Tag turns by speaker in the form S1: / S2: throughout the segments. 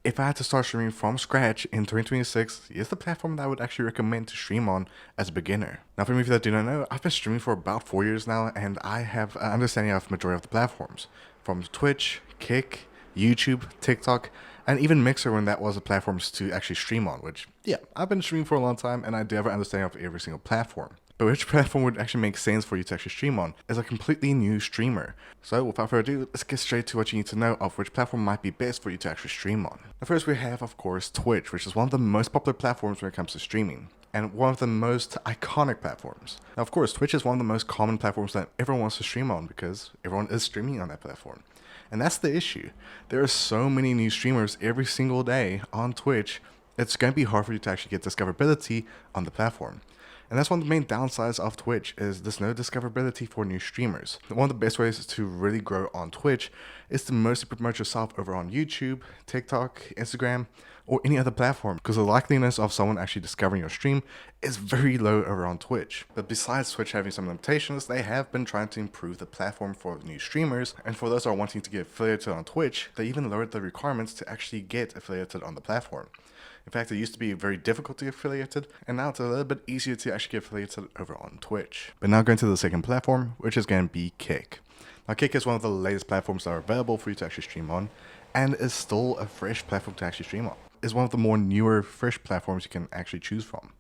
S1: If I had to start streaming from scratch in 2026, it's the platform that I would actually recommend to stream on as a beginner. Now, for me, if you that do not know, I've been streaming for about 4 years now, and I have an understanding of majority of the platforms, from Twitch, Kick, YouTube, TikTok, and even Mixer when that was the platforms to actually stream on. Which, yeah, I've been streaming for a long time, and I do have an understanding of every single platform. But which platform would actually make sense for you to actually stream on as a completely new streamer? So without further ado, let's get straight to what you need to know of which platform might be best for you to actually stream on. Now first we have, of course, Twitch, which is one of the most popular platforms when it comes to streaming, and one of the most iconic platforms. Now of course, Twitch is one of the most common platforms that everyone wants to stream on because everyone is streaming on that platform. And that's the issue. There are so many new streamers every single day on Twitch, it's going to be hard for you to actually get discoverability on the platform. And that's one of the main downsides of Twitch is there's no discoverability for new streamers. One of the best ways to really grow on Twitch is to mostly promote yourself over on YouTube, TikTok, Instagram, or any other platform, because the likeliness of someone actually discovering your stream is very low over on Twitch. But besides Twitch having some limitations, they have been trying to improve the platform for new streamers, and for those that are wanting to get affiliated on Twitch, they even lowered the requirements to actually get affiliated on the platform. In fact, it used to be very difficult to get affiliated, and now it's a little bit easier to actually get affiliated over on Twitch. But now going to the second platform, which is going to be Kick. Now Kick is one of the latest platforms that are available for you to actually stream on, and is still a fresh platform to actually stream on. It's one of the more newer, fresh platforms you can actually choose from.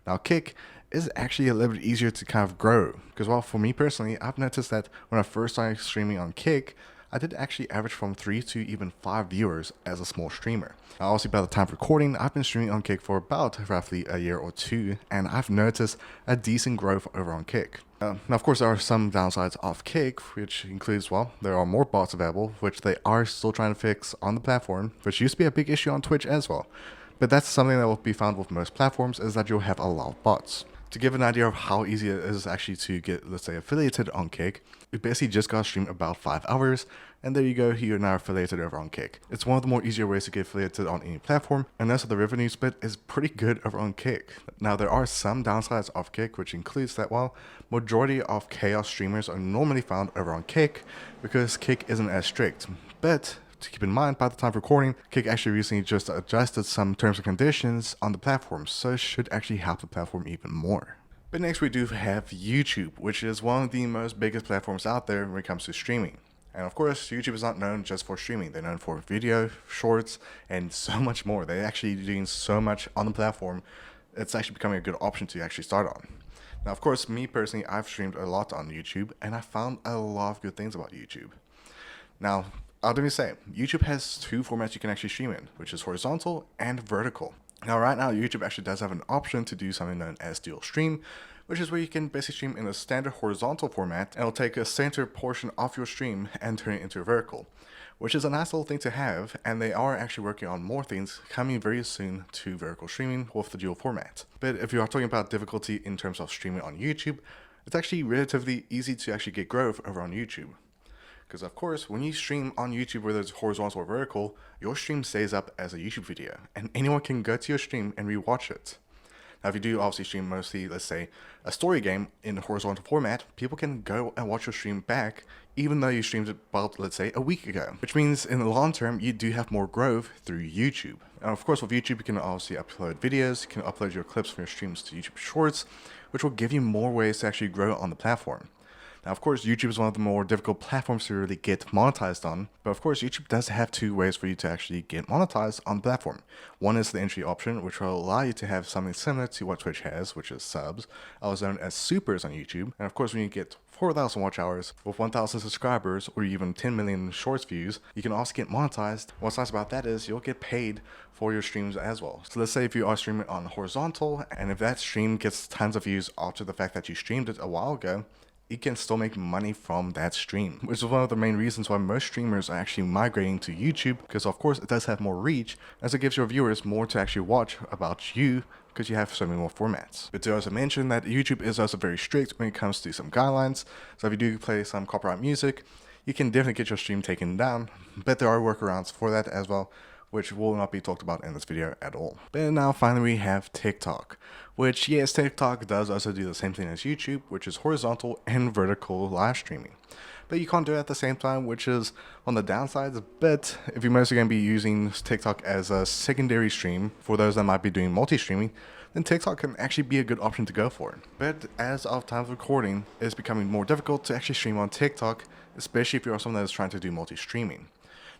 S1: Now Kick is actually a little bit easier to kind of grow, because well, for me personally, I've noticed that when I first started streaming on Kick, I did actually average from 3 to even 5 viewers as a small streamer. Now, obviously, by the time of recording, I've been streaming on Kick for about roughly a year or two, and I've noticed a decent growth over on Kick. Now, of course, there are some downsides of Kick, which includes, well, there are more bots available, which they are still trying to fix on the platform, which used to be a big issue on Twitch as well. But that's something that will be found with most platforms, is that you'll have a lot of bots. To give an idea of how easy it is actually to get, let's say, affiliated on Kick, you basically just gotta stream about 5 hours, and there you go, you're now affiliated over on Kick. It's one of the more easier ways to get affiliated on any platform, and also the revenue split is pretty good over on Kick. Now there are some downsides of Kick, which includes that while majority of chaos streamers are normally found over on Kick, because Kick isn't as strict. But to keep in mind, by the time of recording, Kick actually recently just adjusted some terms and conditions on the platform, so it should actually help the platform even more. But next we do have YouTube, which is one of the most biggest platforms out there when it comes to streaming. And of course, YouTube is not known just for streaming. They're known for video, shorts, and so much more. They're actually doing so much on the platform. It's actually becoming a good option to actually start on. Now, of course, me personally, I've streamed a lot on YouTube, and I found a lot of good things about YouTube. Now, let me say, YouTube has two formats you can actually stream in, which is horizontal and vertical. Now, right now, YouTube actually does have an option to do something known as dual stream, which is where you can basically stream in a standard horizontal format, and it'll take a center portion of your stream and turn it into a vertical, which is a nice little thing to have, and they are actually working on more things coming very soon to vertical streaming with the dual format. But if you are talking about difficulty in terms of streaming on YouTube, it's actually relatively easy to actually get growth over on YouTube. Because of course, when you stream on YouTube, whether it's horizontal or vertical, your stream stays up as a YouTube video, and anyone can go to your stream and rewatch it. Now, if you do obviously stream mostly, let's say, a story game in horizontal format, people can go and watch your stream back, even though you streamed it about, let's say, a week ago. Which means in the long term, you do have more growth through YouTube. And of course, with YouTube, you can obviously upload videos, you can upload your clips from your streams to YouTube Shorts, which will give you more ways to actually grow on the platform. Now, of course, YouTube is one of the more difficult platforms to really get monetized on, but of course, YouTube does have two ways for you to actually get monetized on the platform. One is the entry option, which will allow you to have something similar to what Twitch has, which is subs, also known as supers on YouTube. And of course, when you get 4,000 watch hours with 1,000 subscribers or even 10 million shorts views, you can also get monetized. What's nice about that is you'll get paid for your streams as well. So let's say if you are streaming on horizontal, and if that stream gets tons of views after the fact that you streamed it a while ago, you can still make money from that stream, which is one of the main reasons why most streamers are actually migrating to YouTube, because of course it does have more reach, as it gives your viewers more to actually watch about you, because you have so many more formats. But to also mention that YouTube is also very strict when it comes to some guidelines, so if you do play some copyright music, you can definitely get your stream taken down, but there are workarounds for that as well, which will not be talked about in this video at all. But now finally we have TikTok, which yes, TikTok does also do the same thing as YouTube, which is horizontal and vertical live streaming. but you can't do it at the same time, which is on the downsides. But if you're mostly going to be using TikTok as a secondary stream for those that might be doing multi-streaming, then TikTok can actually be a good option to go for. But as of time of recording, it's becoming more difficult to actually stream on TikTok, especially if you are someone that is trying to do multi-streaming.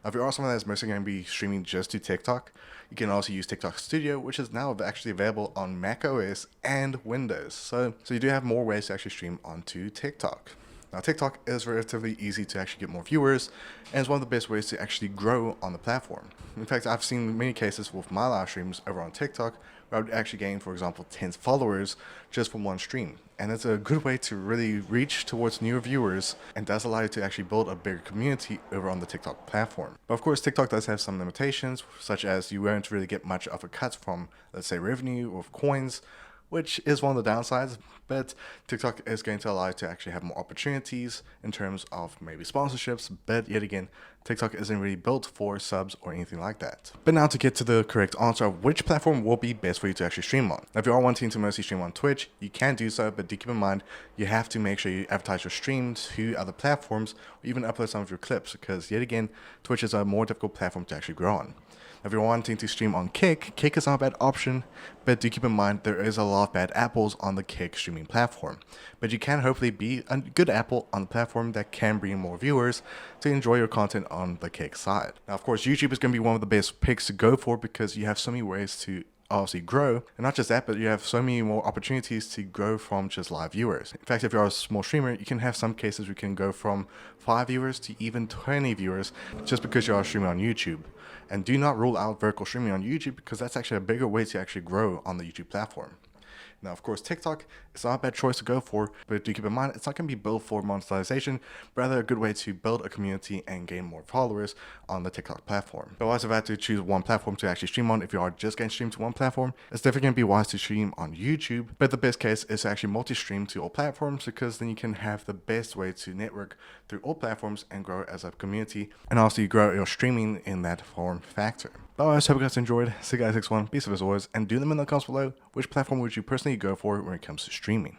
S1: Now, if you are someone that is mostly going to be streaming just to TikTok, you can also use TikTok Studio, which is now actually available on Mac OS and Windows. So you do have more ways to actually stream onto TikTok. Now, TikTok is relatively easy to actually get more viewers, and it's one of the best ways to actually grow on the platform. In fact, I've seen many cases with my live streams over on TikTok where I would actually gain, for example, 10 followers just from one stream. And it's a good way to really reach towards newer viewers and does allow you to actually build a bigger community over on the TikTok platform. But of course, TikTok does have some limitations, such as you won't really get much of a cut from, let's say, revenue or coins, which is one of the downsides, but TikTok is going to allow you to actually have more opportunities in terms of maybe sponsorships, but yet again, TikTok isn't really built for subs or anything like that. But now to get to the correct answer of which platform will be best for you to actually stream on. Now, if you are wanting to mostly stream on Twitch, you can do so, but do keep in mind, you have to make sure you advertise your stream to other platforms or even upload some of your clips, because yet again, Twitch is a more difficult platform to actually grow on. If you're wanting to stream on Kick, Kick is not a bad option, but do keep in mind there is a lot of bad apples on the Kick streaming platform. But you can hopefully be a good apple on the platform that can bring more viewers to enjoy your content on the Kick side. Now, of course, YouTube is going to be one of the best picks to go for because you have so many ways to obviously grow, and not just that, but you have so many more opportunities to grow from just live viewers. In fact, if you're a small streamer, you can have some cases we can go from 5 viewers to even 20 viewers just because you are streaming on YouTube. And do not rule out vertical streaming on YouTube, because that's actually a bigger way to actually grow on the YouTube platform. Now, of course, TikTok is not a bad choice to go for, but do keep in mind, it's not going to be built for monetization, but rather a good way to build a community and gain more followers on the TikTok platform. But also, if I had to choose one platform to actually stream on, if you are just going to stream to one platform, it's definitely going to be wise to stream on YouTube. But the best case is to actually multi-stream to all platforms, because then you can have the best way to network through all platforms and grow as a community, and also you grow your streaming in that form factor. But I hope you guys enjoyed. See you guys next one. Be safe as always, and do let me know in the comments below which platform would you personally go for when it comes to streaming.